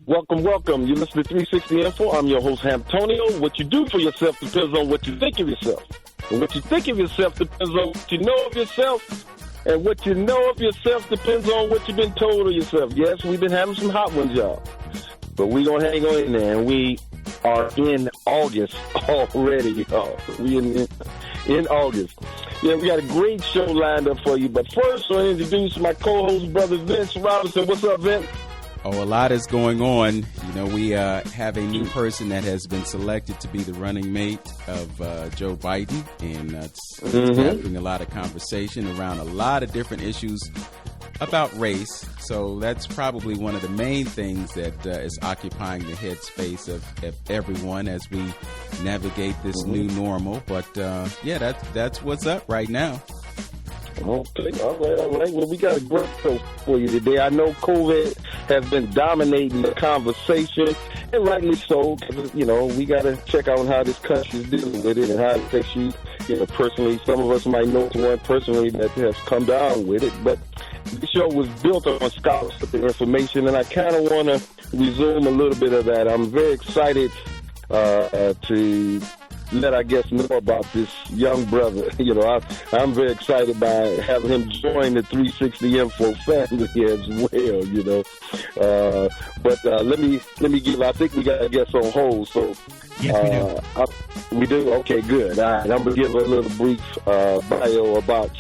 Welcome, welcome. You listen to 360 Info. I'm your host, Antonio. What you do for yourself depends on what you think of yourself. And what you think of yourself depends on what you know of yourself. And what you know of yourself depends on what you've been told of yourself. Yes, we've been having some hot ones, y'all. But we're going to hang on in there. And we are in August already, y'all. We in August. Yeah, we got a great show lined up for you. But first, I'll introduce my co-host, brother Vince Robinson. What's up, Vince? Oh, a lot is going on. You know, we have a new person that has been selected to be the running mate of Joe Biden, and it's having a lot of conversation around a lot of different issues about race. So that's probably one of the main things that is occupying the headspace of everyone as we navigate this new normal. But yeah, that's what's up right now. Okay, all right. Well, we got a great show for you today. I know COVID has been dominating the conversation, and rightly so, because, you know, we got to check out how this country is dealing with it and how it affects you, personally. Some of us might know someone personally that has come down with it, but the show was built on scholarship and information, and I kind of want to resume a little bit of that. I'm very excited to let our guests know about this young brother. I'm very excited by having him join the 360 Info family as well, But let me give, I think we got a guest on hold, so. Yes, we do? Okay, good. All right, I'm going to give a little brief bio about,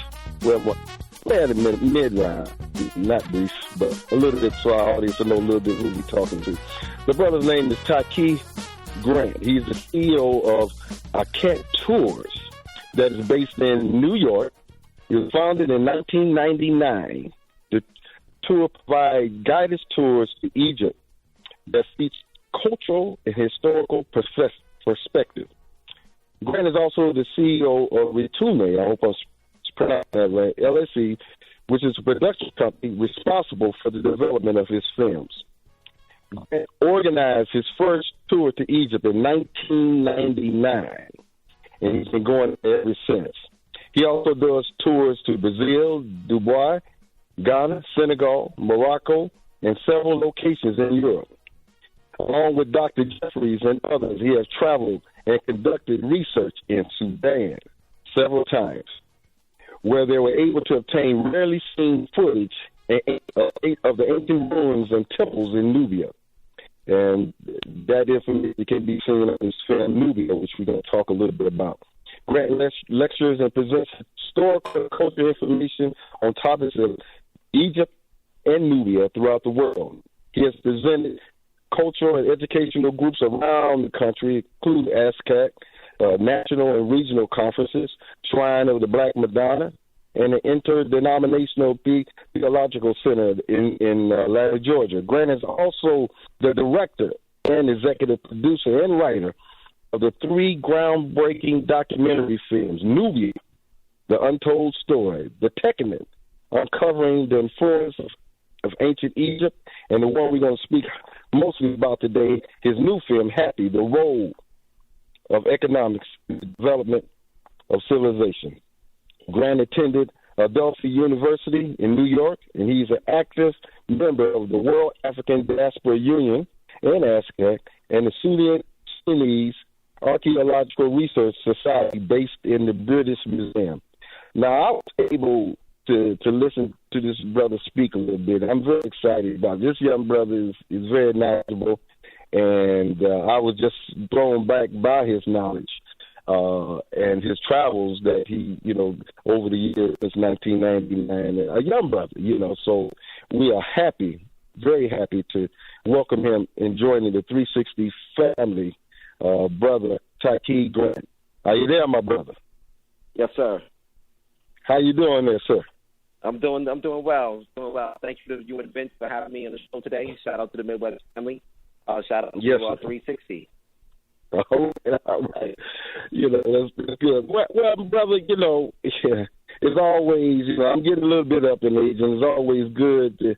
mid-round, not brief, but a little bit so our audience will know a little bit who we're talking to. The brother's name is Hapi Grant. He's the CEO of Hapi Tours that is based in New York. It was founded in 1999. The tour provides guided tours to Egypt that feature cultural and historical perspective. Grant is also the CEO of Ritume, I hope I'm pronouncing that right, LSE, which is a production company responsible for the development of his films. Grant organized his first tour to Egypt in 1999, and he's been going ever since. He also does tours to Brazil, Dubai, Ghana, Senegal, Morocco, and several locations in Europe. Along with Dr. Jeffries and others, he has traveled and conducted research in Sudan several times, where they were able to obtain rarely seen footage of the ancient ruins and temples in Nubia. And that information can be seen in his film Nubia, which we're going to talk a little bit about. Grant lectures and presents historical and cultural information on topics of Egypt and Nubia throughout the world. He has presented cultural and educational groups around the country, including ASCAC, national and regional conferences, Shrine of the Black Madonna, and the Interdenominational Theological Center in Atlanta, Georgia. Grant is also the director and executive producer and writer of the 3 groundbreaking documentary films, Nubia, The Untold Story, The Testament, uncovering the influence of ancient Egypt, and the one we're going to speak mostly about today, his new film, Hapi, The Role of Economics in the Development of Civilization. Grant attended Adelphi University in New York, and he's an active member of the World African Diaspora Union and ASCAC and the Sudanese Archaeological Research Society based in the British Museum. Now, I was able to listen to this brother speak a little bit. I'm very excited about it. This young brother is very knowledgeable, and I was just thrown back by his knowledge and his travels that he, over the years since 1999, a young brother, so we are happy, very happy to welcome him and joining the 360 family, brother Hapi Grant. Are you there, my brother? Yes, sir. How you doing there, sir? I'm doing well. Thank you to you and Vince for having me on the show today. Shout out to the Midwest family. Shout out to 360. All right. That's good. Well, brother, it's always, I'm getting a little bit up in age, and it's always good to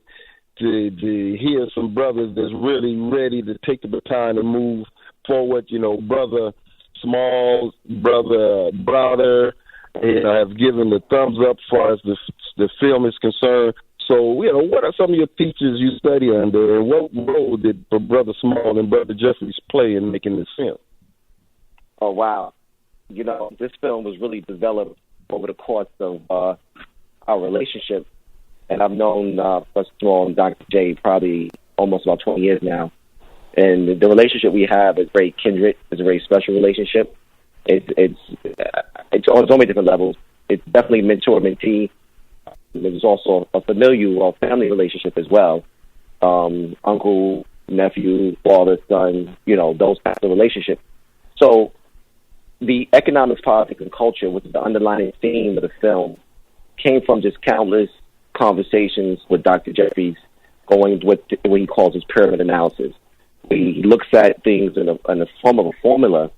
hear some brothers that's really ready to take the baton and move forward. Brother Small, brother Browder, have given the thumbs up as far as the film is concerned. So, you know, what are some of your teachers you study under, and what role did Brother Small and Brother Jeffries play in making this film? Oh, wow. You know, this film was really developed over the course of our relationship. And I've known Professor Small and Dr. J probably almost about 20 years now. And the relationship we have is very kindred. It's a very special relationship. It's on so many different levels. It's definitely mentor-mentee. There's also a familial or family relationship as well. Uncle, nephew, father, son, you know, those types of relationships. So the economics, politics, and culture, which is the underlying theme of the film, came from just countless conversations with Dr. Jeffries going with what he calls his pyramid analysis. He looks at things in the form of a formula.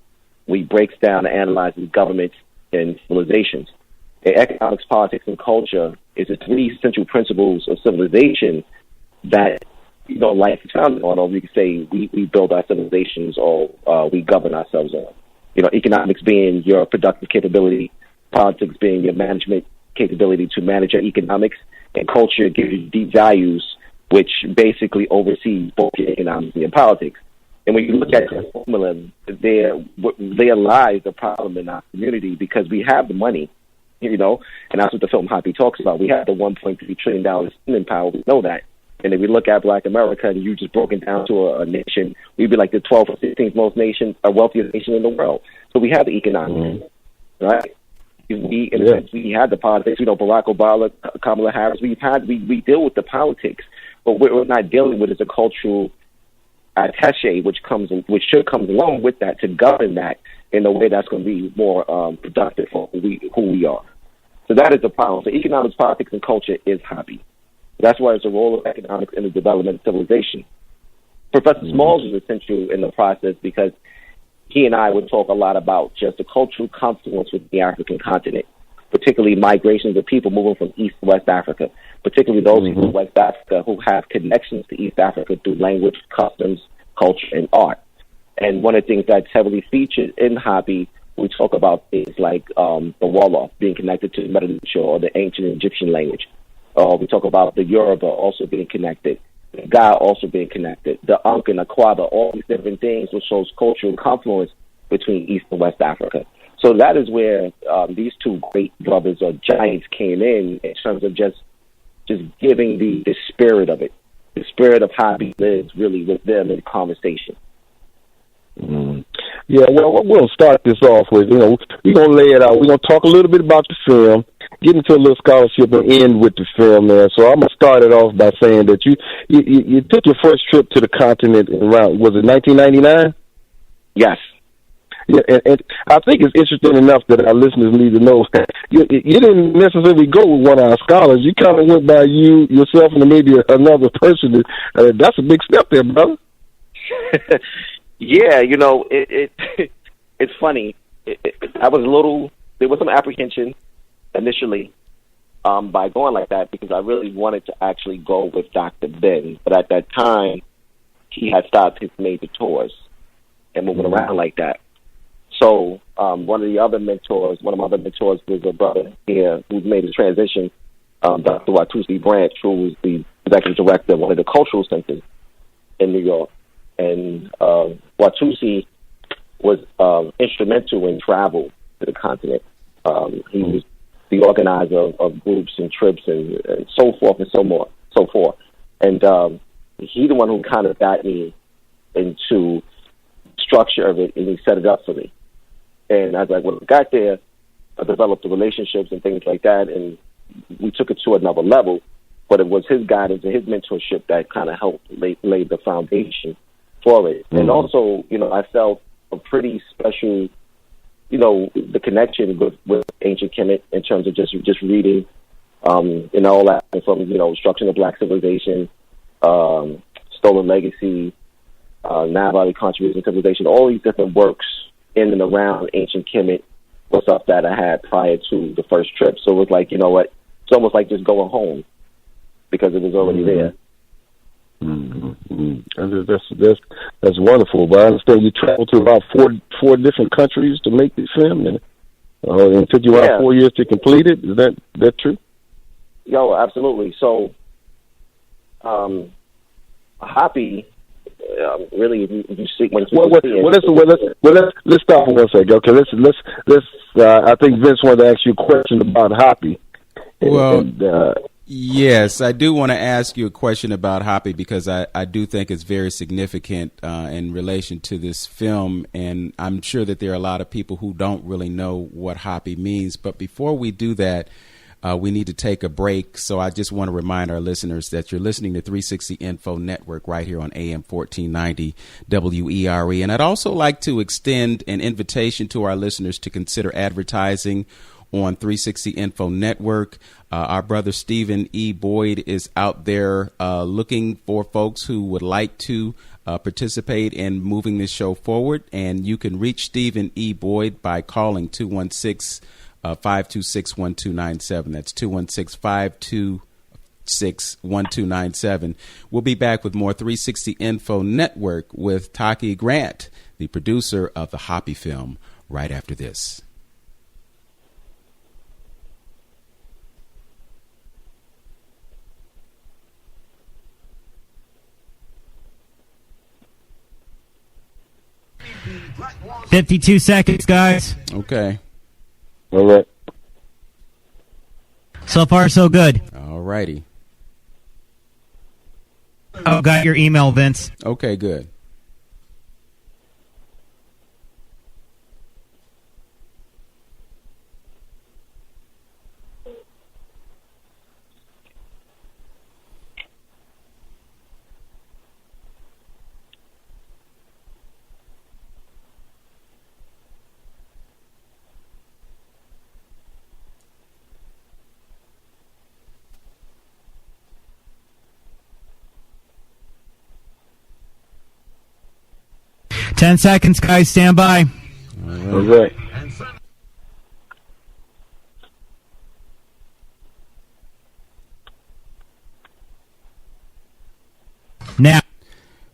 He breaks down and analyzes governments and civilizations. The economics, politics, and culture is the three central principles of civilization that, you know, life is founded on, or we could say we build our civilizations, or we govern ourselves on. You know, economics being your productive capability, politics being your management capability to manage your economics, and culture gives you deep values, which basically oversees both your economics and your politics. And when you look at the formula, there lies the problem in our community, because we have the money, you know, and that's what the film Hapi talks about. We have the $1.3 trillion spending power. We know that. And if we look at Black America, and you just broken down to a nation, we'd be like the 12th or 16th most wealthiest nation in the world. So we have the economics, right? We had the politics. You know, Barack Obama, Kamala Harris. We deal with the politics, but what we're not dealing with is a cultural attaché, which should come along with that, to govern that in a way that's going to be more productive for who we are. So that is the problem. So economics, politics, and culture is Hapi. That's why it's a role of economics in the development of civilization. Professor Smalls is essential in the process, because he and I would talk a lot about just the cultural confluence with the African continent, particularly migrations of people moving from East to West Africa, particularly those people in West Africa who have connections to East Africa through language, customs, culture, and art. And one of the things that's heavily featured in Hapi, we talk about things like the Wolof being connected to the Melanesian or the ancient Egyptian language. We talk about the Yoruba also being connected, the Ga also being connected, the Ankh and the Kwaba, all these different things, which shows cultural confluence between East and West Africa. So that is where these two great brothers or giants came in terms of just giving the spirit of it. The spirit of Hapi lives really with them in conversation. Yeah, well, we'll start this off with, you know, we're going to lay it out. We're going to talk a little bit about the film, get into a little scholarship, and end with the film there. So I'm going to start it off by saying that you took your first trip to the continent around, was it 1999? Yes. Yeah, and I think it's interesting enough that our listeners need to know you didn't necessarily go with one of our scholars. You kind of went by yourself and maybe another person. That's a big step there, brother. Yeah, you know, it's funny. There was some apprehension initially by going like that, because I really wanted to actually go with Dr. Ben. But at that time, he had stopped his major tours and moving around like that. So one of my other mentors was a brother here who's made a transition, Dr. Watusi Branch, who was the executive director of one of the cultural centers in New York. And Watusi was instrumental in travel to the continent. He was the organizer of groups and trips and so forth and so forth. And he's the one who kind of got me into structure of it, and he set it up for me. And I was like, when I got there, I developed the relationships and things like that, and we took it to another level. But it was his guidance and his mentorship that kind of helped lay the foundation for it. And also, you know, I felt a pretty special, you know, the connection with ancient Kemet in terms of just reading, and all that from, you know, Destruction of Black Civilization, Stolen Legacy, Nile Contribution to Civilization, all these different works in and around ancient Kemet was stuff that I had prior to the first trip. So it was like, you know what, it's almost like just going home because it was already there. That's wonderful. But I understand you traveled to about four different countries to make this film, and it took you about 4 years to complete it. Is that true? Yo, absolutely. So Happy. Really, you see when let's stop for 1 second. Okay, let's. I think Vince wanted to ask you a question about Hapi. Well, yes, I do want to ask you a question about Hapi because I do think it's very significant in relation to this film, and I'm sure that there are a lot of people who don't really know what Hapi means. But before we do that, we need to take a break. So I just want to remind our listeners that you're listening to 360 Info Network right here on AM 1490 WERE. And I'd also like to extend an invitation to our listeners to consider advertising on 360 Info Network. Our brother Stephen E. Boyd is out there looking for folks who would like to participate in moving this show forward. And you can reach Stephen E. Boyd by calling 216-526-1297. That's 216-526-1297. We'll be back with more 360 Info Network with Taki Grant, the producer of the Hapi film, right after this. $52 seconds, guys. Okay. All right. So far, so good. All righty. Oh, got your email, Vince. Okay, good. Ten seconds, guys. Stand by. All right. Now.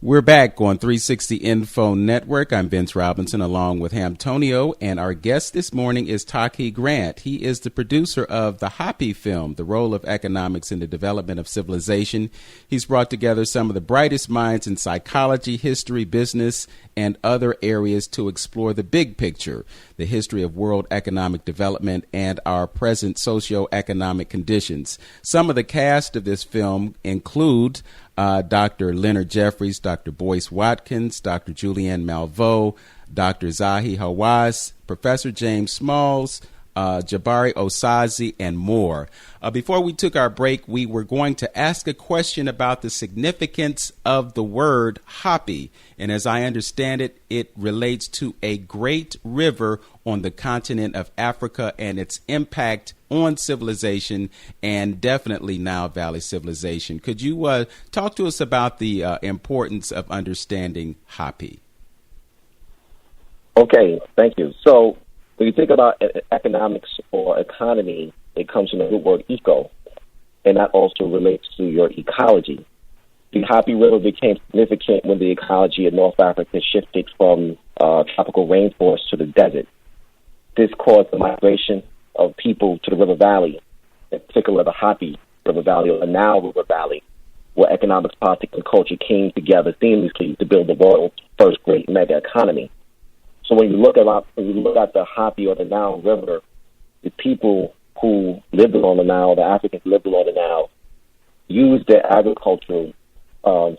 We're back on 360 Info Network. I'm Vince Robinson along with Hamtonio, and our guest this morning is Taki Grant. He is the producer of the Hapi film, The Role of Economics in the Development of Civilization. He's brought together some of the brightest minds in psychology, history, business, and other areas to explore the big picture, the history of world economic development, and our present socio-economic conditions. Some of the cast of this film include Dr. Leonard Jeffries, Dr. Boyce Watkins, Dr. Julianne Malveaux, Dr. Zahi Hawass, Professor James Smalls, Jabari Osazi, and more. Before we took our break, we were going to ask a question about the significance of the word Hapi. And as I understand it, it relates to a great river on the continent of Africa and its impact on civilization and definitely Nile Valley civilization. Could you talk to us about the importance of understanding Hapi? Okay, thank you. So when you think about economics or economy, it comes from the root word eco, and that also relates to your ecology. The Hapi River became significant when the ecology in North Africa shifted from tropical rainforest to the desert. This caused the migration of people to the river valley, in particular the Hapi River Valley or the Nile River Valley, where economics, politics, and culture came together seamlessly to build the world's first great mega economy. So when you look at the Hapi or the Nile River, the people who lived along the Nile, the Africans who lived along the Nile, used their agricultural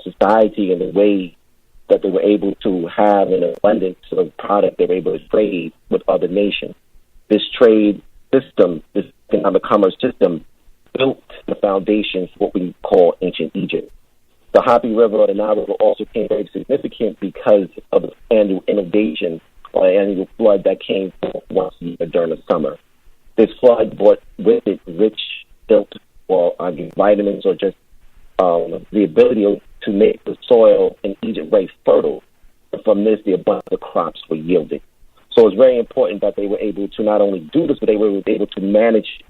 society in a way that they were able to have an abundance of product they were able to trade with other nations. This trade system, this economic commerce system, built the foundation for what we call ancient Egypt. The Hapi River or the Nile River also became very significant because of the annual inundation or annual flood that came once a year during the summer. This flood brought with it rich silt or vitamins or just the ability to make the soil in Egypt very fertile. And from this, the abundance of crops were yielded. So it's very important that they were able to not only do this, but they were able to manage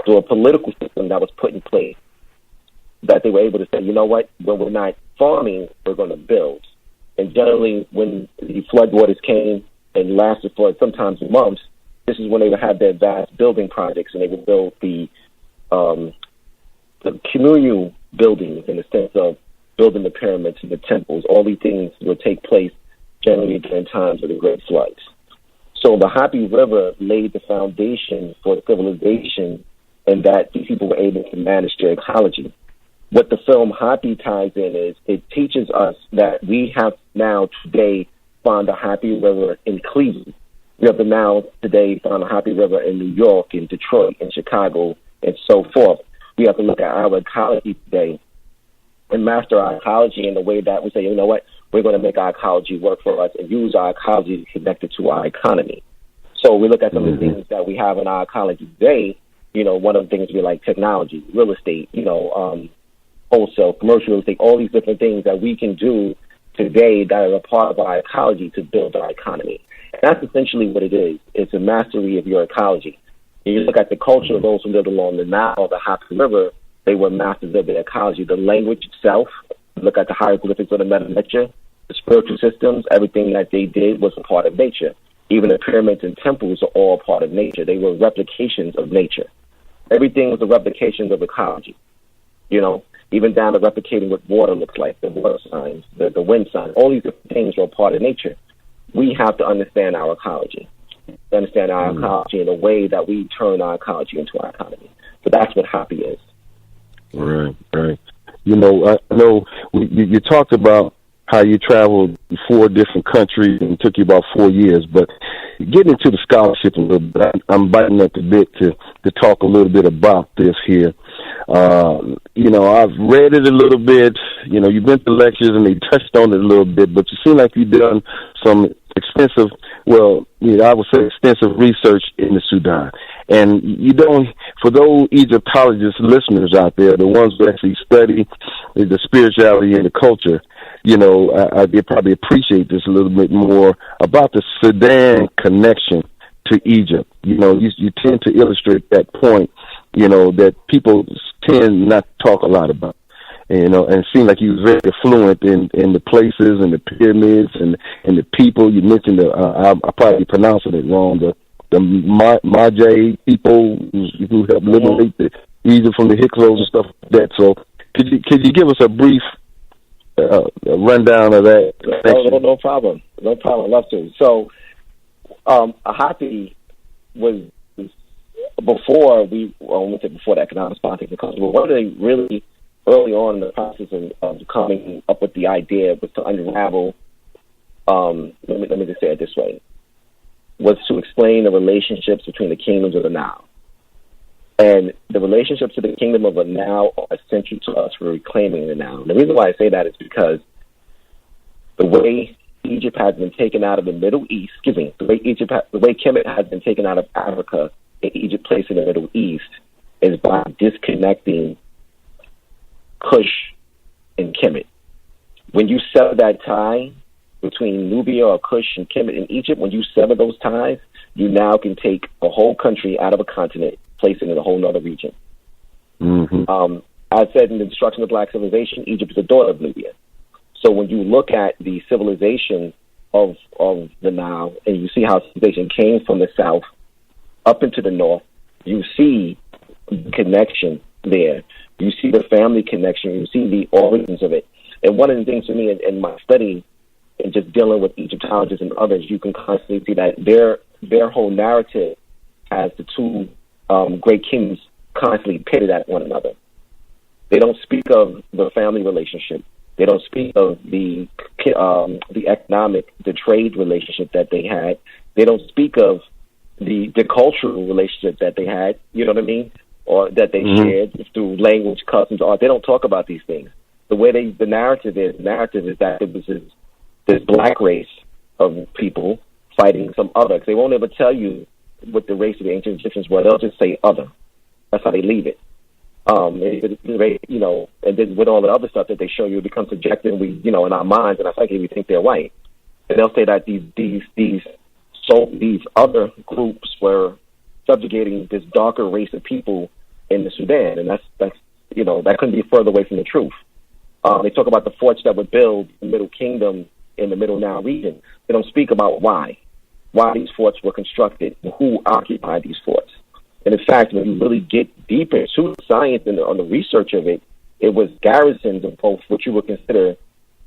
through a political system that was put in place, that they were able to say, you know what, when we're not farming, we're going to build. And generally, when the floodwaters came and lasted for sometimes months, this is when they would have their vast building projects, and they would build the communal buildings in the sense of building the pyramids and the temples. All these things would take place generally during times of the great floods. So the Hapi River laid the foundation for civilization, and that these people were able to manage their ecology. What the film Hapi ties in is it teaches us that we have now today found the Hapi River in Cleveland. We have now today found the Hapi River in New York, in Detroit, in Chicago, and so forth. We have to look at our ecology today and master our ecology in the way that we say, you know what, we're going to make our ecology work for us and use our ecology to connect it to our economy. So we look at some of the things that we have in our ecology today. You know, one of the things we like technology, real estate, wholesale, commercial real estate, all these different things that we can do today that are a part of our ecology to build our economy. And that's essentially what it is. It's a mastery of your ecology. If you look at the culture of those who lived along the Nile, the Hapi River, they were masters of their ecology. The language itself, look at the hieroglyphics of the Meta Nature, the spiritual systems, everything that they did was a part of nature. Even the pyramids and temples are all part of nature. They were replications of nature. Everything was a replication of ecology, even down to replicating what water looks like, the water signs, the wind signs, all these different things are a part of nature. We have to understand our ecology, ecology in a way that we turn our ecology into our economy. So that's what Hapi is. Right. I know you talked about how you traveled 4 different countries and it took you about 4 years, but getting into the scholarship a little bit, I'm biting at the bit to talk a little bit about this here. I've read it a little bit. You've been to lectures and they touched on it a little bit, but you seem like you've done some extensive research in the Sudan. And for those Egyptologist listeners out there, the ones who actually study the spirituality and the culture, I probably appreciate this a little bit more about the Sudan connection to Egypt. You tend to illustrate that point, that people tend not to talk a lot about. And it seemed like he was very fluent in the places and the pyramids and the people. You mentioned I'm probably pronouncing it wrong, the Magi people who helped liberate the Egypt from the Hyksos and stuff like that. So could you give us a brief rundown of that? No problem. I'd love to. So Hapi was before the economic politics and culture, but one of the really early on in the process of coming up with the idea was to unravel, let me just say it this way, was to explain the relationships between the kingdoms of the Nile. And the relationships of the kingdom of the Nile are essential to us for reclaiming the Nile. And the reason why I say that is because the way Egypt has been taken out of the Middle East, the way Kemet has been taken out of Africa and Egypt placed in the Middle East is by disconnecting Kush and Kemet. When you sever that tie between Nubia or Kush and Kemet in Egypt, when you sever those ties, you now can take a whole country out of a continent, place it in a whole other region. Mm-hmm. As said in the Destruction of Black Civilization, Egypt is a daughter of Nubia. So when you look at the civilization of the Nile and you see how civilization came from the south up into the north, you see the connection there. You see the family connection. You see the origins of it. And one of the things for me in my study and just dealing with Egyptologists and others, you can constantly see that their whole narrative has the two great kings constantly pitted at one another. They don't speak of the family relationship. They don't speak of the economic, the trade relationship that they had. They don't speak of the cultural relationship that they had, you know what I mean? Or that they shared through language, customs, art. They don't talk about these things. The narrative is that it was this black race of people fighting some other. 'Cause they won't ever tell you what the race of the ancient Egyptians were. They'll just say other. That's how they leave it. And then with all the other stuff that they show you, it becomes subjective. And we, in our minds and our psyche, we think they're white. And they'll say that these other groups were subjugating this darker race of people in the Sudan, and that's that couldn't be further away from the truth. They talk about the forts that were built in the Middle Kingdom in the Middle Nile region. They don't speak about why these forts were constructed and who occupied these forts. And in fact, when you really get deeper into the science and on the research of it, it was garrisons of both what you would consider,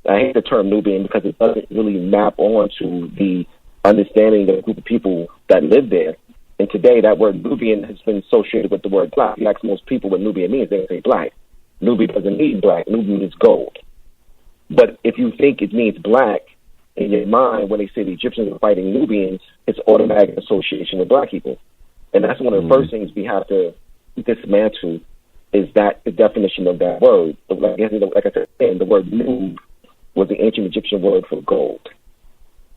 I hate the term Nubian because it doesn't really map onto the understanding of a group of people that live there. And today that word Nubian has been associated with the word black. You ask most people what Nubian means, they say black. Nubian doesn't mean black. Nubian means gold. But if you think it means black, in your mind, when they say the Egyptians are fighting Nubians, it's automatic association with black people. And that's one of the first things we have to dismantle is that the definition of that word. Like I said, the word Nub was the ancient Egyptian word for gold.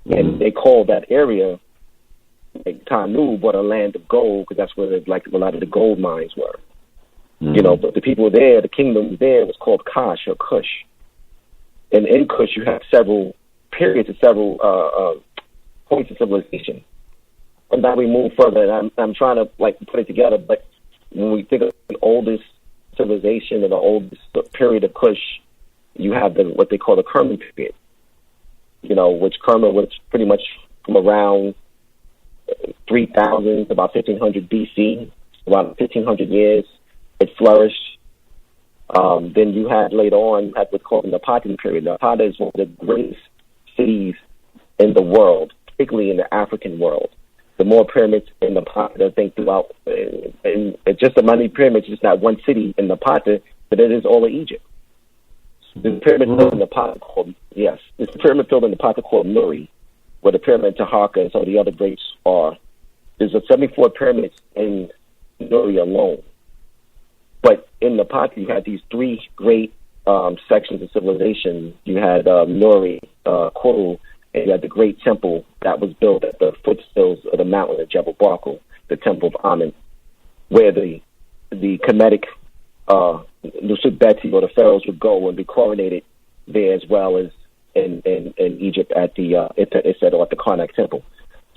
And they called that area like Tanub, or a land of gold, because that's where like a lot of the gold mines were. You know, but the people there, the kingdom there was called Kash or Kush. And in Kush, you have several periods of several points of civilization. And now we move further, and I'm trying to like put it together. But when we think of the oldest civilization and the oldest period of Kush, you have what they call the Kerman period. You know, which Kerman was pretty much from around 3000 to about 1500 BC, around 1500 years. It flourished. Then you had later on what's called the Napata period. Napata is one of the greatest cities in the world, particularly in the African world. The more pyramids in Napata, I think throughout, and just the many pyramids, it's not one city in Napata, but it is all of Egypt. There's a pyramid built in Napata called, there's a pyramid built in Napata called Nuri, where the pyramid Taharka and some of the other greats are. There's a 74 pyramids in Nuri alone. But in Napata, you had these three great sections of civilization. You had Nuri, Kuru, and you had the great temple that was built at the foothills of the mountain of Jebel Barkal, the Temple of Amen, where the Kemetic Nusut Beti, or the pharaohs, would go and be coronated there, as well as in Egypt at the Karnak Temple.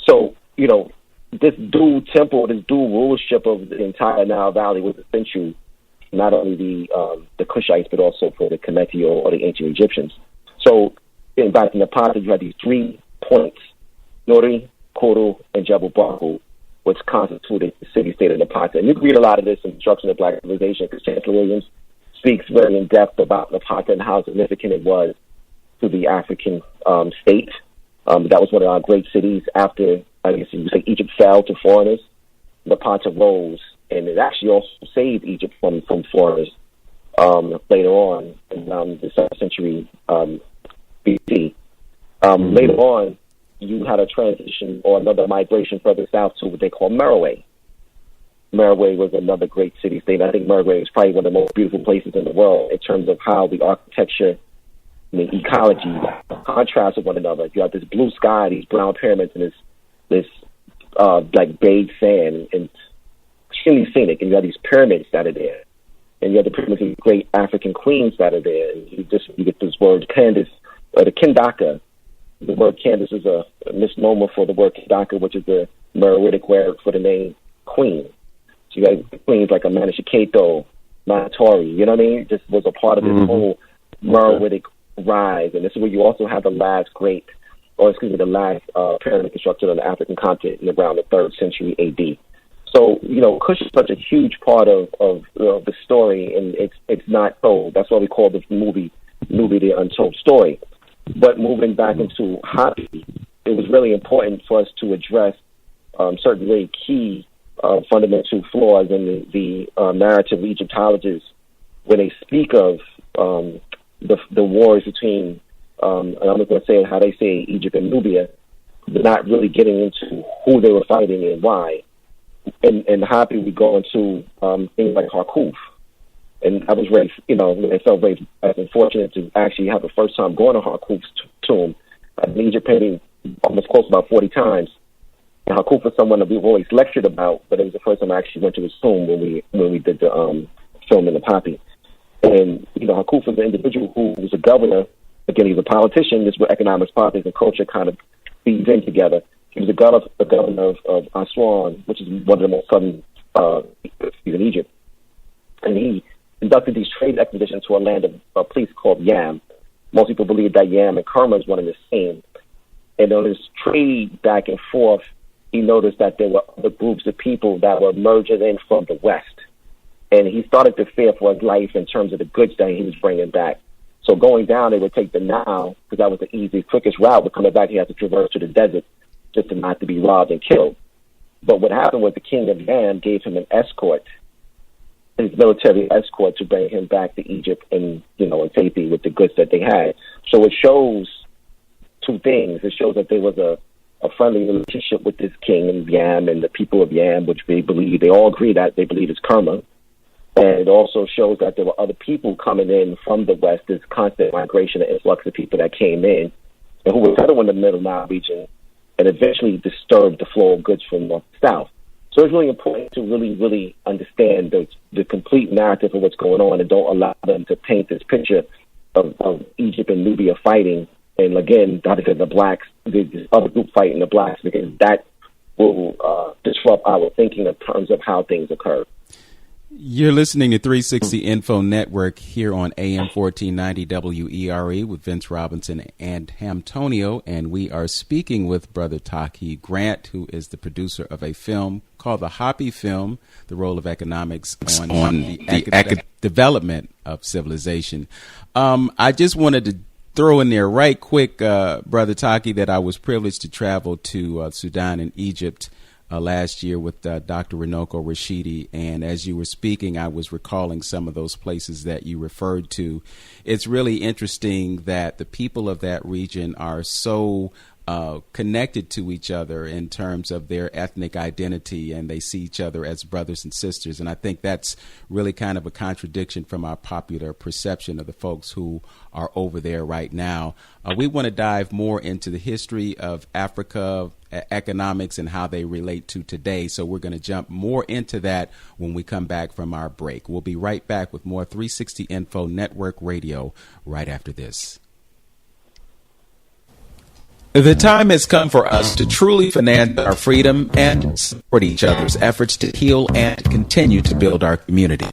So, you know, this dual temple, this dual rulership of the entire Nile Valley was essential, not only the Kushites, but also for the Kemeti or the ancient Egyptians. So, getting back to Napata, you had these 3 points, Nuri, Kuru, and Jebel Barkal, which constituted the city-state of Napata. And you can read a lot of this in Destruction of Black Civilization, because Chancellor Williams speaks very in depth about Napata and how significant it was to the African state. That was one of our great cities. After, I guess you would say, Egypt fell to foreigners, Napata rose, and it actually also saved Egypt from foreigners later on in the 7th century BC. Later on, you had a transition or another migration further south to what they call Merowe. Merowe was another great city-state. I think Merowe is probably one of the most beautiful places in the world in terms of how the architecture and the ecology contrast with one another. You have this blue sky, these brown pyramids, and this like beige sand, and extremely scenic. And you have these pyramids that are there, and you have the pyramids of great African queens that are there. And you get this word Candace, or the Kendaka. The word Candace is a misnomer for the word Kendaka, which is the Meroitic word for the name queen. So you got queens like Amanda Shikato, Matori, you know what I mean? Just was a part of this whole Meroitic rise. And this is where you also have the last pyramid constructed on the African continent in around the 3rd century AD. So, you know, Kush is such a huge part of the story, and it's not told. That's why we call the movie The Untold Story. But moving back into Hapi, it was really important for us to address certain very key fundamental flaws in the narrative of Egyptologists when they speak of the wars between, and I'm not going to say how they say Egypt and Nubia, but not really getting into who they were fighting and why. And Hapi, we go into things like Harkuf. And I was very, I felt very unfortunate to actually have the first time going to Harkuf's tomb. I've been in Egypt maybe almost close about 40 times. And Harkuf was someone that we've always lectured about, but it was the first time I actually went to his tomb when we did the film in the Hapi. And, Harkuf was an individual who was a governor. Again, he's a politician. This is where economics, politics, and culture kind of feeds in together. He was a governor of Aswan, which is one of the most southern cities in Egypt. And he conducted these trade expeditions to a land of a place called Yam. Most people believe that Yam and Kerma is one and the same. And on his trade back and forth, he noticed that there were other groups of people that were merging in from the west. and he started to fear for his life in terms of the goods that he was bringing back. So going down, they would take the Nile, because that was the easiest, quickest route. But coming back, he had to traverse to the desert just to not to be robbed and killed. But what happened was the king of Yam gave him an escort, his military escort, to bring him back to Egypt and, in safety with the goods that they had. So it shows two things. It shows that there was a friendly relationship with this king of Yam and the people of Yam, which they all agree that they believe is Kerma. And it also shows that there were other people coming in from the West, this constant migration and influx of people that came in and who were settled in the Middle Nile region and eventually disturbed the flow of goods from north to south. So it's really important to really, really understand the complete narrative of what's going on and don't allow them to paint this picture of Egypt and Nubia fighting. And again, not because the blacks, this other group fighting the blacks, because that will disrupt our thinking in terms of how things occur. You're listening to 360 Info Network here on AM 1490 WERE with Vince Robinson and Hamtonio, and we are speaking with Brother Taki Grant, who is the producer of a film called the Hapi film, The Role of Economics on the Development of Civilization. I just wanted to throw in there right quick, Brother Taki, that I was privileged to travel to Sudan and Egypt last year with Dr. Renoko Rashidi, and as you were speaking, I was recalling some of those places that you referred to. It's really interesting that the people of that region are so connected to each other in terms of their ethnic identity, and they see each other as brothers and sisters. And I think that's really kind of a contradiction from our popular perception of the folks who are over there right now. We want to dive more into the history of Africa, economics, and how they relate to today. So we're going to jump more into that when we come back from our break. We'll be right back with more 360 Info Network Radio right after this. The time has come for us to truly finance our freedom and support each other's efforts to heal and continue to build our community.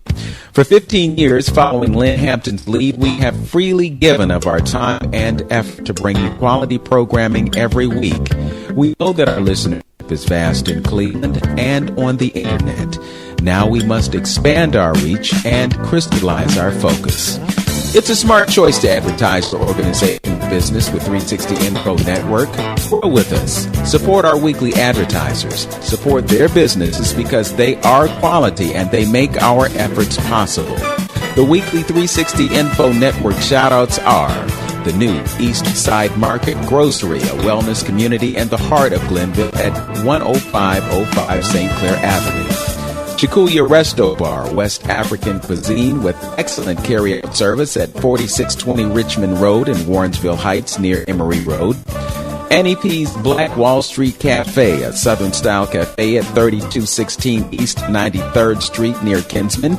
For 15 years following Lynn Hampton's lead, we have freely given of our time and effort to bring you quality programming every week. We know that our listenership is vast in Cleveland and on the internet. Now we must expand our reach and crystallize our focus. It's a smart choice to advertise for organization and business with 360 Info Network. Grow with us. Support our weekly advertisers. Support their businesses because they are quality and they make our efforts possible. The weekly 360 Info Network shoutouts are the new East Side Market Grocery, a wellness community in the heart of Glenville at 10505 St. Clair Avenue. Chikuya Resto Bar, West African cuisine with excellent carry-out service at 4620 Richmond Road in Warrensville Heights near Emory Road. Annie P's Black Wall Street Cafe, a Southern-style cafe at 3216 East 93rd Street near Kinsman.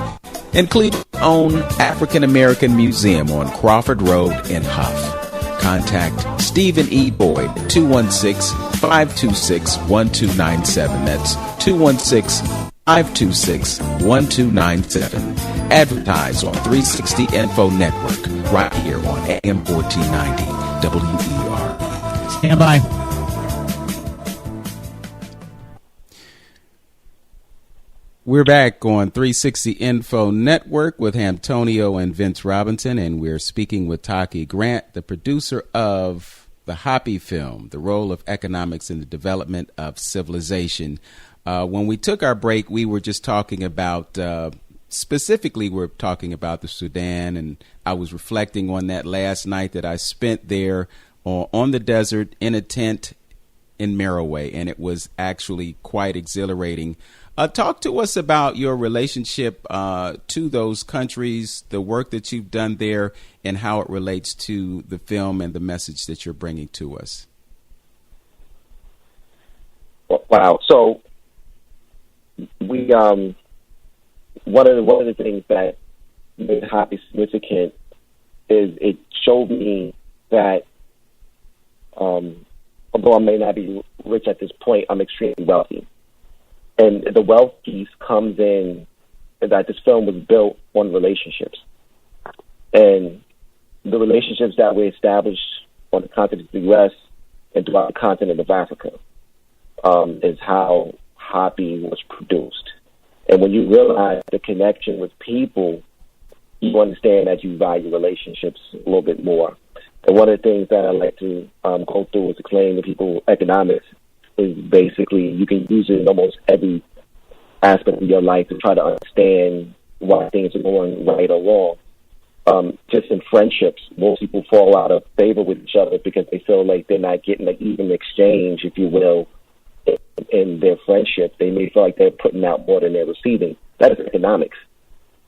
And Cleveland's own African-American Museum on Crawford Road in Huff. Contact Stephen E. Boyd at 216-526-1297. That's 216-526-1297. Advertise on 360 Info Network right here on AM 1490 WER. Stand by. We're back on 360 Info Network with Hamtonio and Vince Robinson, and we're speaking with Taki Grant, the producer of the Hapi film, The Role of Economics in the Development of Civilization. When we took our break, we were just talking about, specifically we're talking about the Sudan, and I was reflecting on that last night that I spent there on the desert in a tent in Merowe, and it was actually quite exhilarating. Talk to us about your relationship to those countries, the work that you've done there, and how it relates to the film and the message that you're bringing to us. Wow. So we one of the things that made Hapi significant is it showed me that although I may not be rich at this point, I'm extremely wealthy. And the wealth piece comes in that this film was built on relationships. And the relationships that we established on the continent of the U.S. and throughout the continent of Africa is how Hapi was produced. And when you realize the connection with people, you understand that you value relationships a little bit more. And one of the things that I like to go through is explain to people economics is basically you can use it in almost every aspect of your life to try to understand why things are going right or wrong. Just in friendships, most people fall out of favor with each other because they feel like they're not getting an even exchange, if you will, in their friendship. They may feel like they're putting out more than they're receiving. That is economics.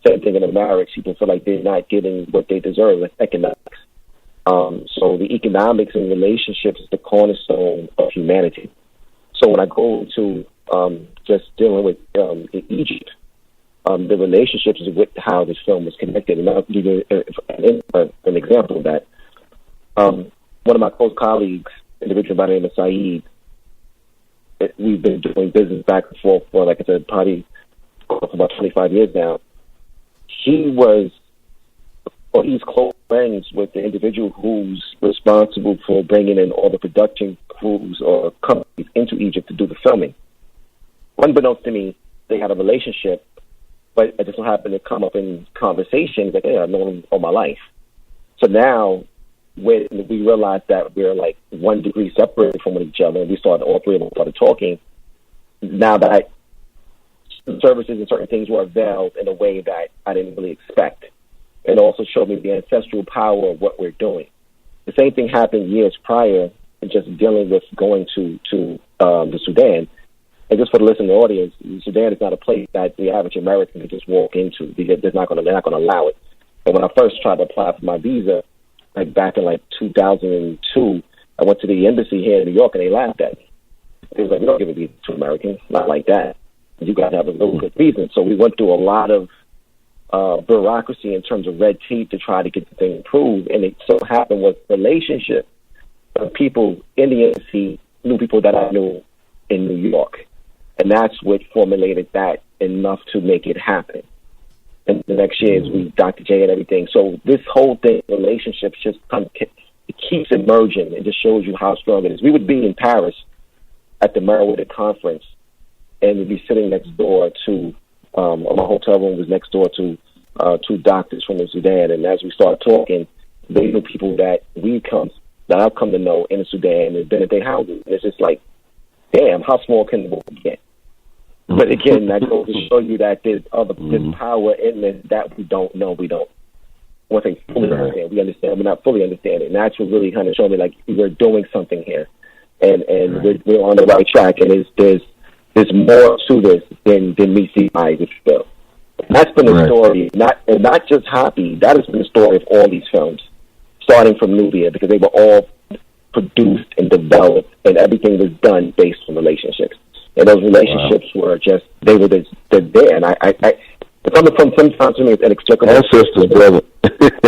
Same thing in a marriage. People feel like they're not getting what they deserve. That's economics. So the economics in relationships is the cornerstone of humanity. So when I go to just dealing with Egypt, the relationships is with how this film was connected. And I'll give you an example of that. One of my close colleagues, individual by the name of Saeed, we've been doing business back and forth for, like I said, probably for about 25 years now. He's close friends with the individual who's responsible for bringing in all the production crews or companies into Egypt to do the filming. Unbeknownst to me, they had a relationship, but it just so happened to come up in conversations like, hey, I've known him all my life. So now, when we realized that we're like 1 degree separated from each other, and all three of us started talking, now that services and certain things were availed in a way that I didn't really expect. It also showed me the ancestral power of what we're doing. The same thing happened years prior, just dealing with going to the Sudan. And just for the listening audience, Sudan is not a place that the average American can just walk into because they're not going to allow it. And when I first tried to apply for my visa, like back in like 2002, I went to the embassy here in New York and they laughed at me. They was like, "We don't give a visa to Americans, not like that. You got to have a real good reason." So we went through a lot of bureaucracy in terms of red tape to try to get the thing approved. And it so happened was relationship of people in the embassy knew people that I knew in New York. And that's what formulated that enough to make it happen. And the next year is we Dr. J and everything. So this whole thing, relationships, just it keeps emerging. It just shows you how strong it is. We would be in Paris at the Meriwether conference, and we'd be sitting next door to my hotel room was next door to two doctors from the Sudan. And as we started talking, they knew people that I've come to know in the Sudan and been at their houses. And it's just like, damn, how small can the world get? But again, that goes to show you that there's power in this that we don't know. We don't. Once they fully understand, we understand. We're not fully understanding. And that's what really kind of showed me like we're doing something here, and we're on the right track. And there's more to this than meets the eye, if you will. And that's been the story, not just Hapi. That has been the story of all these films, starting from Nubia, because they were all produced and developed, and everything was done based on relationships. And those relationships were just, they're there. And it's sometimes to me, it's inexplicable. Ancestors, brother.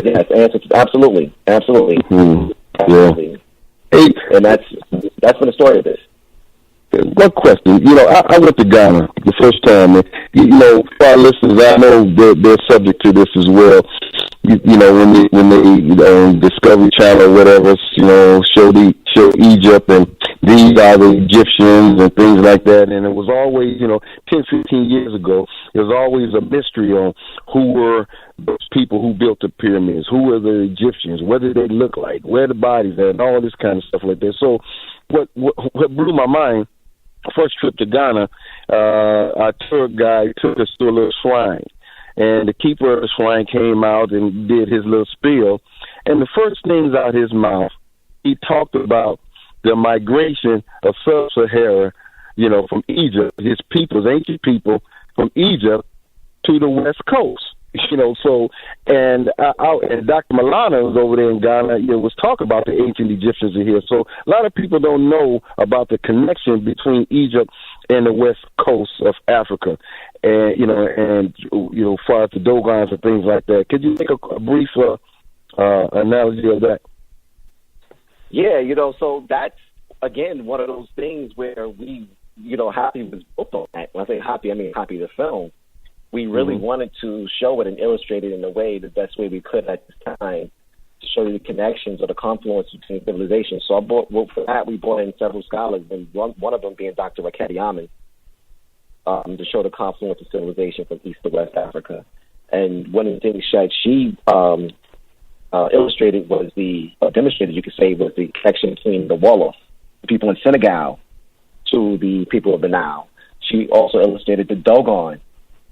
Yes, ancestors. Absolutely. Absolutely. Mm-hmm. Absolutely. Yeah. Hey, and that's been the story of this. One question. I went to Ghana the first time. And, for our listeners, I know they're subject to this as well. When they Discovery Channel or whatever, show Egypt and these are the Egyptians and things like that. And it was always, 10, 15 years ago, there was always a mystery on who were those people who built the pyramids, who were the Egyptians, what did they look like, where the bodies are, and all this kind of stuff like that. So what blew my mind, first trip to Ghana, our tour guide took us to a little shrine. And the keeper of the shrine came out and did his little spiel. And the first things out his mouth, he talked about the migration of Sub-Sahara, from Egypt, his peoples, ancient people from Egypt to the West Coast. And Dr. Milana was over there in Ghana, was talking about the ancient Egyptians are here. So a lot of people don't know about the connection between Egypt and the West Coast of Africa. And, as far as the Dogons and things like that. Could you make a brief analogy of that? Yeah, so that's, again, one of those things where we, Hapi was built on that. When I say Hapi, I mean Hapi the film. We really wanted to show it and illustrate it in a way, the best way we could at this time, to show you the connections or the confluence between civilizations. So for that, we brought in several scholars, and one of them being Dr. Raketi Amin. to show the confluence of civilization from East to West Africa. And one of the things that she illustrated was demonstrated, you could say, was the connection between the Wolof, the people in Senegal, to the people of the Nile. She also illustrated the Dogon.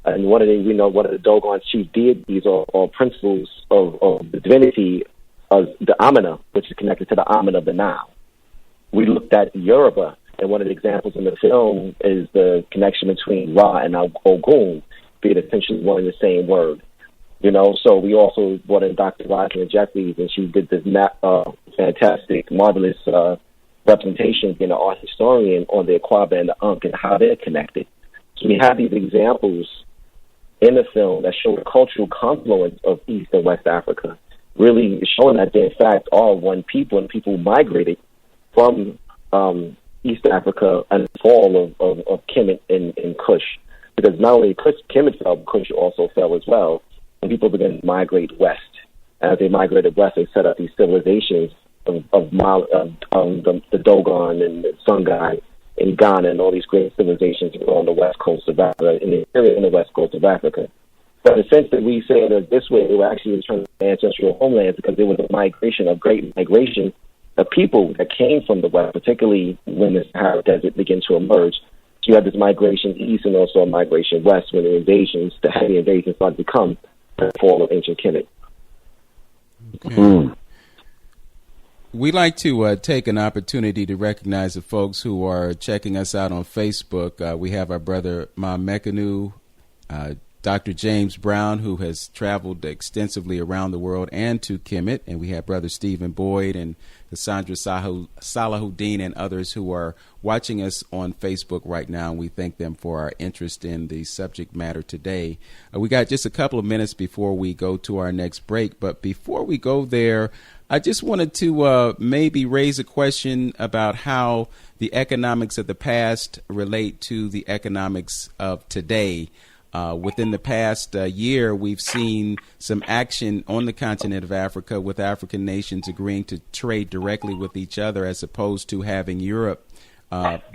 And one of the Dogon's chief deities or principles of the divinity of the Amina, which is connected to the Amina of the Nile. We looked at Yoruba, and one of the examples in the film is the connection between Ra and Ogun, being essentially one and the same word. So we also brought in Dr. Rosalind Jeffries, and she did this fantastic, marvelous representation, being an art historian, on the Aquaba and the Ankh and how they're connected. So we have these examples in the film that show the cultural confluence of East and West Africa, really showing that they, in fact, are one people, and people migrated from East Africa and the fall of Kemet and Kush. Because not only Kemet fell, Kush also fell as well, and people began to migrate west. As they migrated west, they set up these civilizations of the Dogon and the Songhai in Ghana, and all these great civilizations on the west coast of Africa, in the area in the west coast of Africa. But in the sense that we say it this way, they were actually returning to ancestral homelands because there was a great migration of people that came from the west, particularly when the Sahara Desert began to emerge. So you had this migration east and also a migration west when the heavy invasions started to come the fall of ancient Kemet. Okay. We like to take an opportunity to recognize the folks who are checking us out on Facebook. We have our brother Ma Mekanu, Dr. James Brown, who has traveled extensively around the world and to Kemet, and we have brother Stephen Boyd and Cassandra Salahuddin and others who are watching us on Facebook right now. We thank them for our interest in the subject matter today. We got just a couple of minutes before we go to our next break, but before we go there, I just wanted to maybe raise a question about how the economics of the past relate to the economics of today. Within the past year, we've seen some action on the continent of Africa with African nations agreeing to trade directly with each other as opposed to having Europe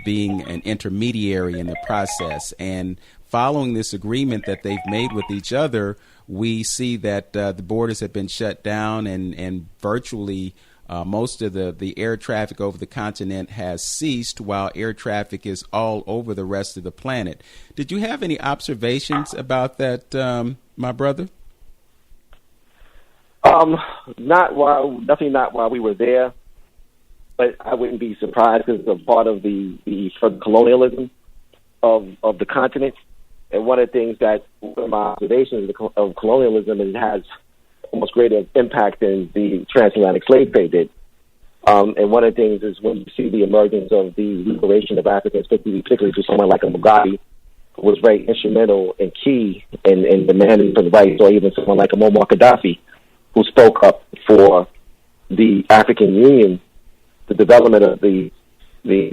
being an intermediary in the process. And following this agreement that they've made with each other, we see that the borders have been shut down and virtually most of the air traffic over the continent has ceased, while air traffic is all over the rest of the planet. Did you have any observations about that, my brother? Definitely not while we were there, but I wouldn't be surprised because it's a part of the colonialism of the continent. And one of the things that, one of my observations of colonialism, is it has almost greater impact than the transatlantic slave trade did. And one of the things is when you see the emergence of the liberation of Africans, particularly to someone like a Mugabe, who was very instrumental and key in demanding for the rights, or even someone like a Muammar Gaddafi, who spoke up for the African Union, the development of the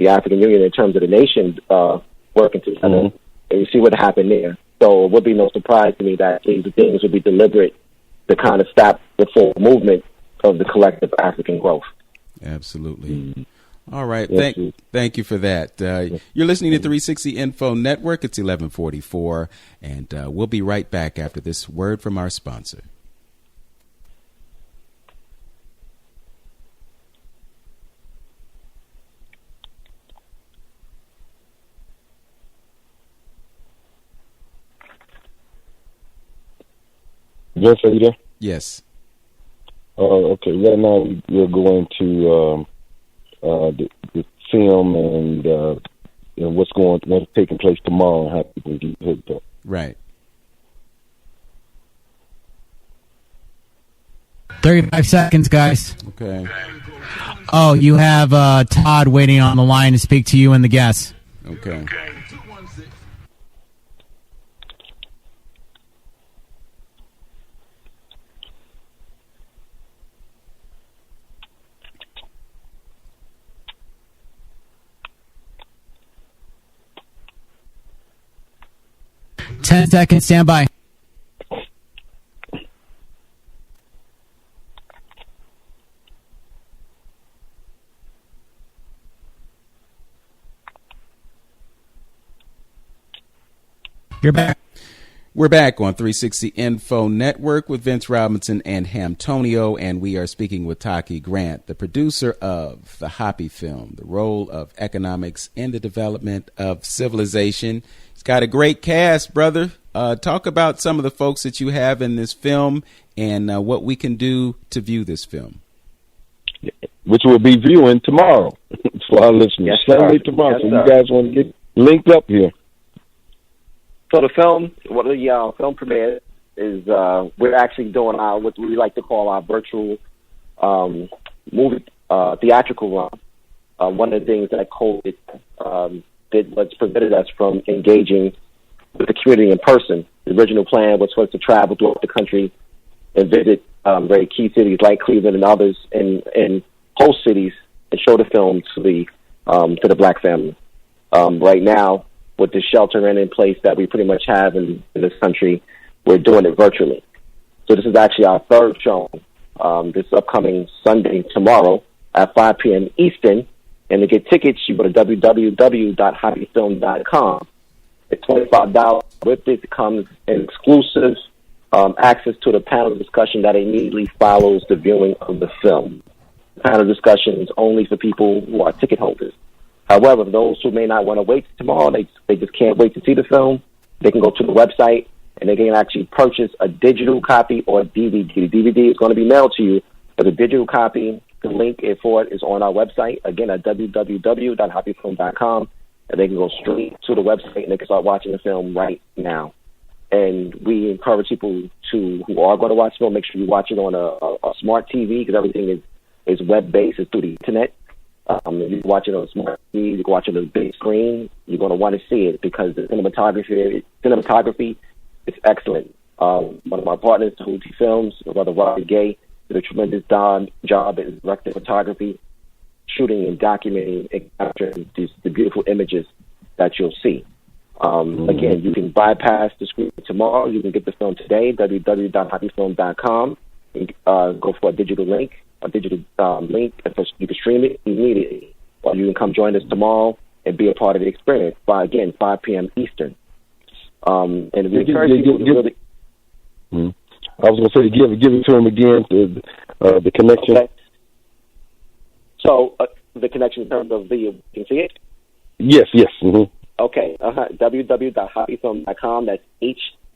African Union in terms of the nation working together. Mm-hmm. And you see what happened there. So it would be no surprise to me that these things would be deliberate to kind of stop the full movement of the collective African growth. Absolutely. Mm-hmm. All right. Yes, thank you for that. You're listening to 360 Info Network. It's 11:44, and we'll be right back after this word from our sponsor. Yes, are you there? Yes. Okay. Right now we're going to the film and what's taking place tomorrow and how people get hooked up. Right. 35 seconds, guys. Okay. Oh, you have Todd waiting on the line to speak to you and the guests. Okay. Ten seconds, stand by. You're back. We're back on 360 Info Network with Vince Robinson and Hamtonio, and we are speaking with Taki Grant, the producer of the Hapi film, The Role of Economics in the Development of Civilization. It's got a great cast, brother. Talk about some of the folks that you have in this film and what we can do to view this film. Which we'll be viewing tomorrow for our listeners. Yes, Sunday tomorrow, yes, so sir. you guys want to get linked up here. So the film, film premiere is we're actually doing what we like to call our virtual movie theatrical run. One of the things that COVID did was prevented us from engaging with the community in person. The original plan was for us to travel throughout the country and visit very key cities like Cleveland and others, and host cities, and show the film to the black family. Right now, with the shelter in place that we pretty much have in this country, we're doing it virtually. So this is actually our third show, this upcoming Sunday, tomorrow, at 5 p.m. Eastern. And to get tickets, you go to www.hapifilm.com. It's $25. With it comes an exclusive access to the panel discussion that immediately follows the viewing of the film. The panel discussion is only for people who are ticket holders. However, those who may not want to wait tomorrow, they just can't wait to see the film, they can go to the website and they can actually purchase a digital copy or a DVD. The DVD is going to be mailed to you, but the digital copy, the link for it is on our website, again, at www.hapifilm.com, and they can go straight to the website and they can start watching the film right now. And we encourage people who are going to watch the film, make sure you watch it on a smart TV, because everything is web-based, it's through the internet. If you watch it on a smart TV, you can watch it on a big screen, you're going to want to see it because the cinematography is excellent. One of my partners, Hapi Films, my brother Robert Gay, did a tremendous job at directing photography, shooting and documenting and capturing the beautiful images that you'll see. Again, you can bypass the screen tomorrow. You can get the film today, www.hapifilm.com, and go for a digital link, and you can stream it immediately. Or you can come join us tomorrow and be a part of the experience by, again, 5 p.m. Eastern. And we encourage people to really... I was going to say, give it to him again, the connection. Okay. So, the connection in terms of video, you can see it? Yes. Mm-hmm. Okay, www.hapifilm.com. That's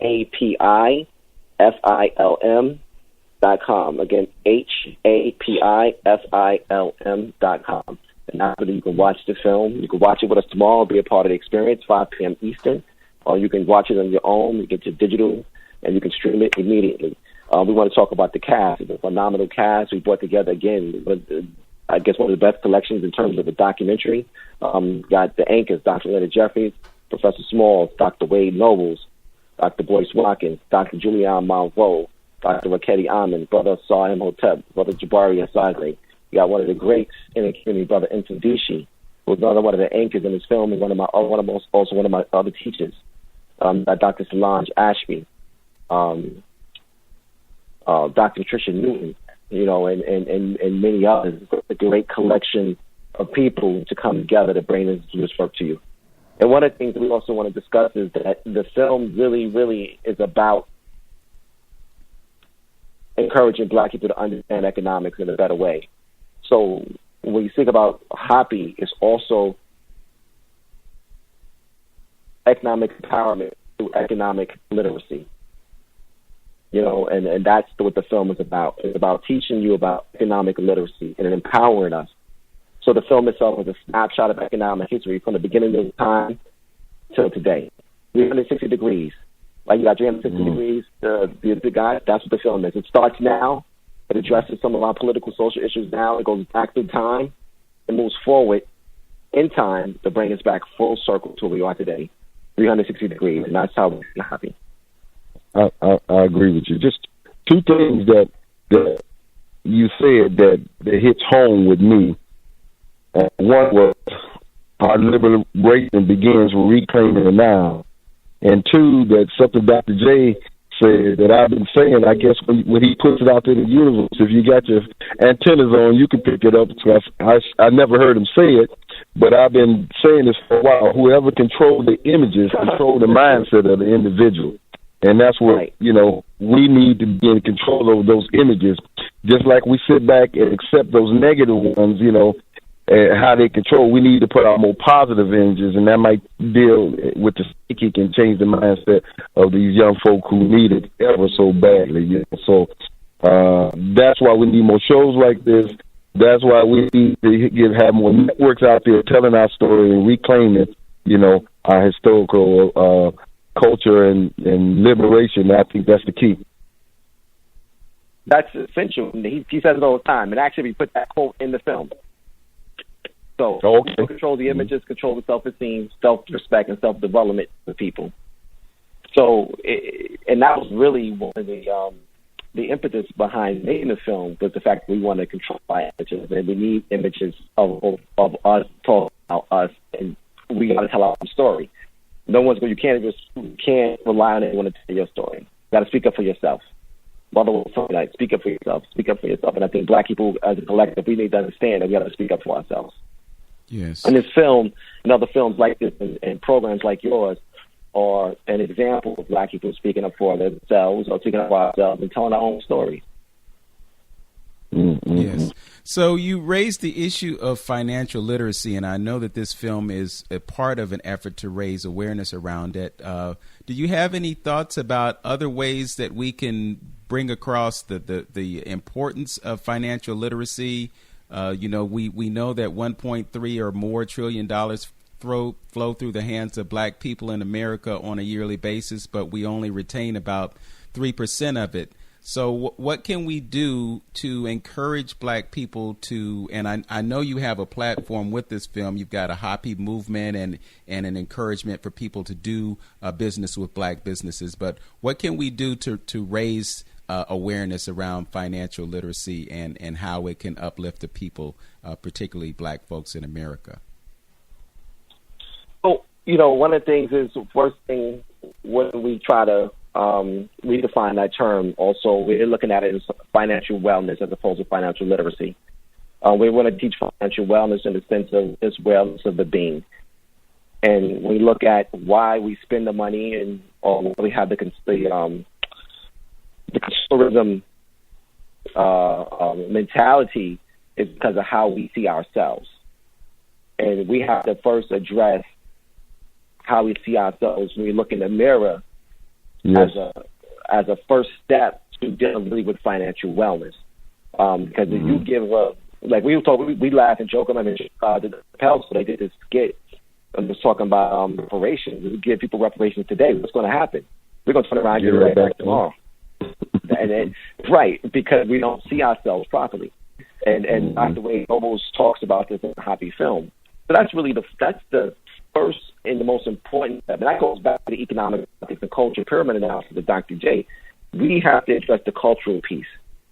HAPIFILM.com. Again, HAPIFILM.com. And after you can watch the film. You can watch it with us tomorrow, be a part of the experience, 5 p.m. Eastern. Or you can watch it on your own. You get your digital, and you can stream it immediately. We want to talk about the cast. It's a phenomenal cast. We brought together, again, I guess one of the best collections in terms of a documentary. Got the anchors, Dr. Leonard Jeffries, Professor Smalls, Dr. Wade Nobles, Dr. Boyce Watkins, Dr. Julian Malvo, Dr. Raketti Amin, Brother Saw Imhotep, Brother Jabari Asage. You got one of the greats in the community, Brother Nfundishi, who's another one of the anchors in this film, and also one of my other teachers. Dr. Solange Ashby, Dr. Patricia Newton, and many others. It's a great collection of people to come together to bring this work to you. And one of the things that we also want to discuss is that the film really, really is about encouraging black people to understand economics in a better way. So when you think about Hapi, it's also economic empowerment through economic literacy. And that's what the film is about. It's about teaching you about economic literacy and empowering us. So the film itself is a snapshot of economic history from the beginning of time till today. 360 degrees. Like you got 360 degrees, the guy, that's what the film is. It starts now. It addresses some of our political, social issues now. It goes back through time. It moves forward in time to bring us back full circle to where we are today. 360 degrees, and that's how we're happy. I agree with you. Just two things that you said that hits home with me. One was our liberation begins with reclaiming the now. And two, that something Dr. J said that I've been saying, I guess when he puts it out to the universe, if you got your antennas on, you can pick it up. So I never heard him say it, But I've been saying this for a while. Whoever controls the images control the mindset of the individual. And that's what, Right. We need to be in control of those images. Just like we sit back and accept those negative ones, and how they control. We need to put out more positive images, and that might deal with the psychic and change the mindset of these young folk who need it ever so badly. So that's why we need more shows like this. That's why we need to have more networks out there telling our story and reclaiming, our historical culture and liberation. I think that's the key. That's essential. He says it all the time. And actually, we put that quote in the film. So, Okay. Control the images, control the self-esteem, self-respect, and self-development of people. So, and that was really one of the impetus behind making the film, was the fact that we want to control our images, and we need images of us, talk about us, and we got to tell our own story. No one's going. You can't rely on anyone to tell your story. You got to speak up for yourself. Mother will tell me, like, speak up for yourself. Speak up for yourself. And I think Black people, as a collective, we need to understand that we got to speak up for ourselves. Yes. And this film and other films like this and programs like yours are an example of Black people speaking up for themselves or speaking up for ourselves and telling our own stories. Mm-hmm. Yes. So you raised the issue of financial literacy, and I know that this film is a part of an effort to raise awareness around it. Do you have any thoughts about other ways that we can bring across the importance of financial literacy? We know that 1.3 or more trillion dollars flow through the hands of Black people in America on a yearly basis, but we only retain about 3% of it. So what can we do to encourage Black people to, and I know you have a platform with this film, you've got a Hapi movement and an encouragement for people to do business with Black businesses, but what can we do to raise awareness around financial literacy and how it can uplift the people, particularly Black folks in America? So, one of the things is, first thing, when we try to redefine that term, also, we're looking at it as financial wellness as opposed to financial literacy. We want to teach financial wellness in the sense of this wellness of the being. And we look at why we spend the money and why we have the consumerism mentality is because of how we see ourselves. And we have to first address how we see ourselves when we look in the mirror. Yes. as a first step to dealing really with financial wellness. Because if you give we laugh and joke about the Pels, so they did this skit and was talking about reparations. If we give people reparations today, what's going to happen? We're going to turn around and give it right back tomorrow. Right, because we don't see ourselves properly. And Dr. Wade almost talks about this in the Hapi film. So that's really the first and the most important step. And that goes back to the economic and culture pyramid analysis of Dr. J. We have to address the cultural piece.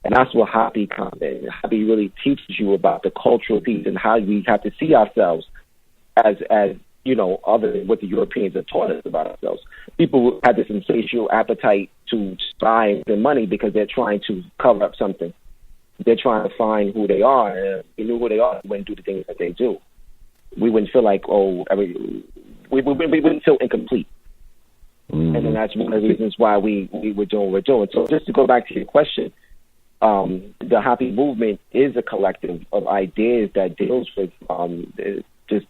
And that's where Hapi comes in. Hapi really teaches you about the cultural piece and how we have to see ourselves as other than what the Europeans have taught us about ourselves. People have this insatiable appetite to buy their money because they're trying to cover up something. They're trying to find who they are. And if they knew who they are, they wouldn't do the things that they do. We wouldn't feel like, we wouldn't feel incomplete. Mm-hmm. And then that's one of the reasons why we were doing what we're doing. So just to go back to your question, the Hapi movement is a collective of ideas that deals with just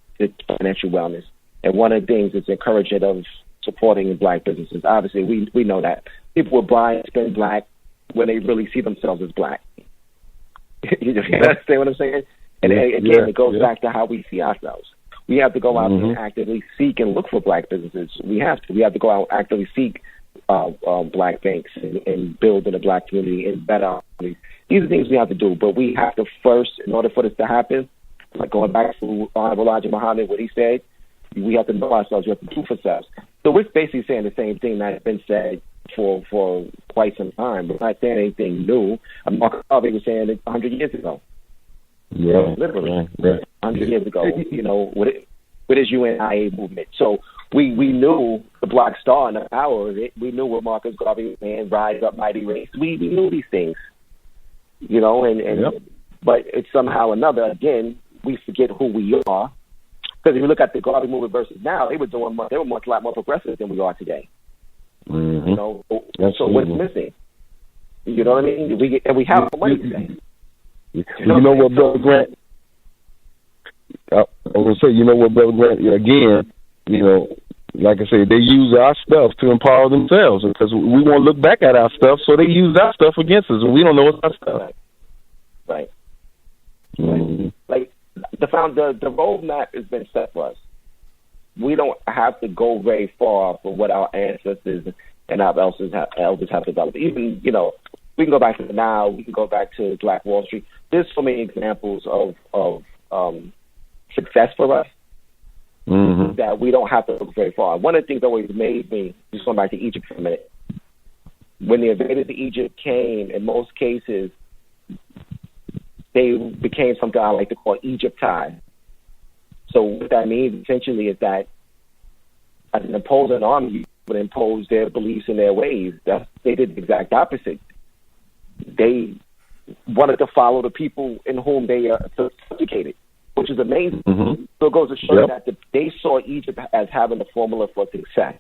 financial wellness. And one of the things is encouragement of supporting Black businesses. Obviously, we know that. People will buy and spend Black when they really see themselves as Black. You understand what I'm saying? And again, it goes back to how we see ourselves. We have to go out and actively seek and look for Black businesses. We have to go out and actively seek Black banks and build in the Black community and better our community. These are things we have to do, but we have to first, in order for this to happen, like going back to Honorable Elijah Muhammad, what he said, we have to know ourselves. We have to do for ourselves. So we're basically saying the same thing that has been said for quite some time. We're not saying anything new. Mark Harvey was saying it 100 years ago. Yeah, literally, 100 years ago. What is UNIA movement? So we knew the Black Star and the power of it. We knew what Marcus Garvey was saying, rise up, mighty race. We knew these things, but it's somehow or another, again, we forget who we are. Because if you look at the Garvey movement versus now, they were a lot more progressive than we are today. Mm-hmm. You know, so what's missing? You know what I mean? We have the money today. You know what, Brother Grant? I was going to say, you know what, Brother Grant? Again, you know, like I said, they use our stuff to empower themselves because we won't look back at our stuff, so they use our stuff against us, and we don't know it's our stuff. Right. Mm-hmm. Like the roadmap has been set for us. We don't have to go very far for what our ancestors and our elders have developed. Even, you know, we can go back to now. We can go back to Black Wall Street. There's so many examples of success for us. Mm-hmm. That we don't have to look very far. One of the things that always made me, just going back to Egypt for a minute, when the invaders of Egypt came, in most cases, they became something I like to call Egyptized. So what that means essentially is that as an opposing army would impose their beliefs and their ways. They did the exact opposite. They wanted to follow the people in whom they subjugated, which is amazing. Mm-hmm. So it goes to show that they saw Egypt as having the formula for success.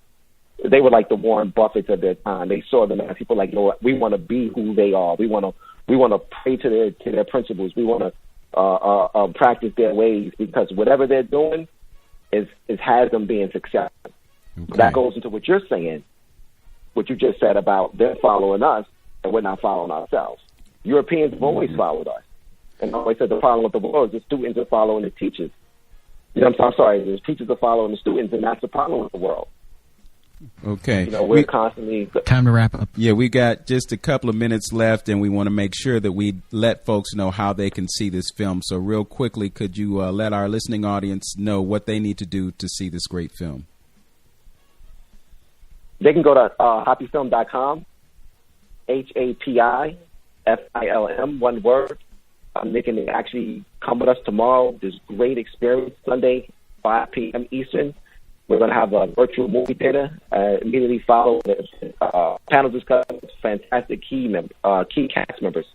They were like the Warren Buffetts of their time. They saw them as people like, you know what, we want to be who they are. We want to pray to their principles. We want to practice their ways, because whatever they're doing has them being successful. Okay. That goes into what you're saying, what you just said about they're following us and we're not following ourselves. Europeans have always followed us. And I always said the problem with the world is the students are following the teachers. You know what I'm sorry, the teachers are following the students, and that's the problem with the world. Okay. You know, we're constantly... Time to wrap up. Yeah, we got just a couple of minutes left, and we want to make sure that we let folks know how they can see this film. So real quickly, could you let our listening audience know what they need to do to see this great film? They can go to hapifilm.com, HAPIFILM, one word. They can actually come with us tomorrow. There's great experience Sunday, 5 p.m. Eastern. We're going to have a virtual movie theater. Immediately follow the panel discussion with fantastic key cast members.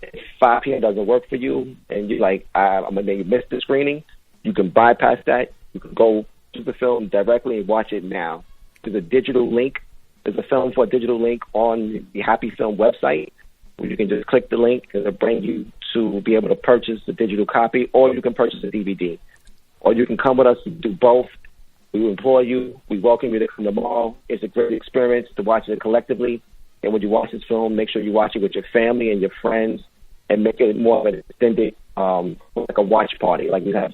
If 5 p.m. doesn't work for you and you're like, I'm going to miss the screening, you can bypass that. You can go to the film directly and watch it now. There's a digital link. There's a film for a digital link on the Happy Film website, where you can just click the link and it'll bring you to be able to purchase the digital copy, or you can purchase a DVD. Or you can come with us and do both. We implore you. We welcome you to come tomorrow. It's a great experience to watch it collectively. And when you watch this film, make sure you watch it with your family and your friends, and make it more of an extended, like a watch party. Like we have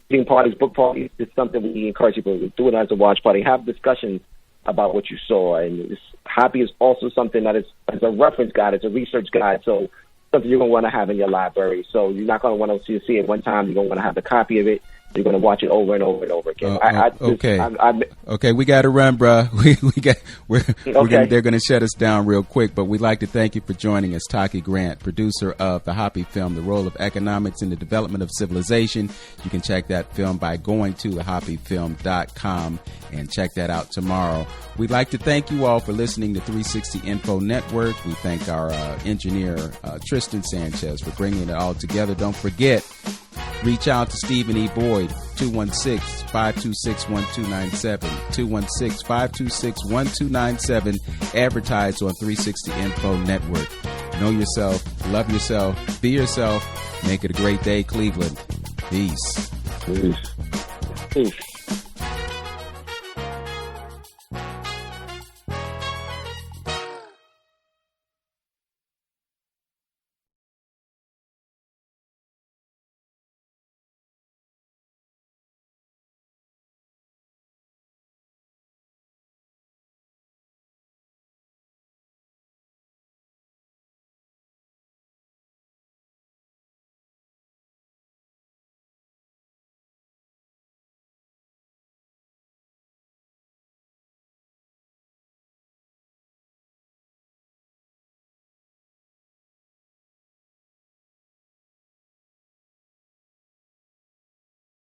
reading parties, book parties. It's something we encourage people to do it as a watch party. Have discussions about what you saw. And Happy is also something that is a reference guide. It's a research guide. So something you're going to want to have in your library. So you're not going to want to see it one time. You're going to want to have a copy of it. You're going to watch it over and over and over again. Okay, we got to run, bro. They're going to shut us down real quick, but we'd like to thank you for joining us, Taki Grant, producer of the Hapi film, The Role of Economics in the Development of Civilization. You can check that film by going to hapifilm.com and check that out tomorrow. We'd like to thank you all for listening to 360 Info Network. We thank our engineer, Tristan Sanchez, for bringing it all together. Don't forget, reach out to Stephen E. Boyd, 216-526-1297, 216-526-1297, advertised on 360 Info Network. Know yourself, love yourself, be yourself, make it a great day, Cleveland. Peace. Peace. Peace.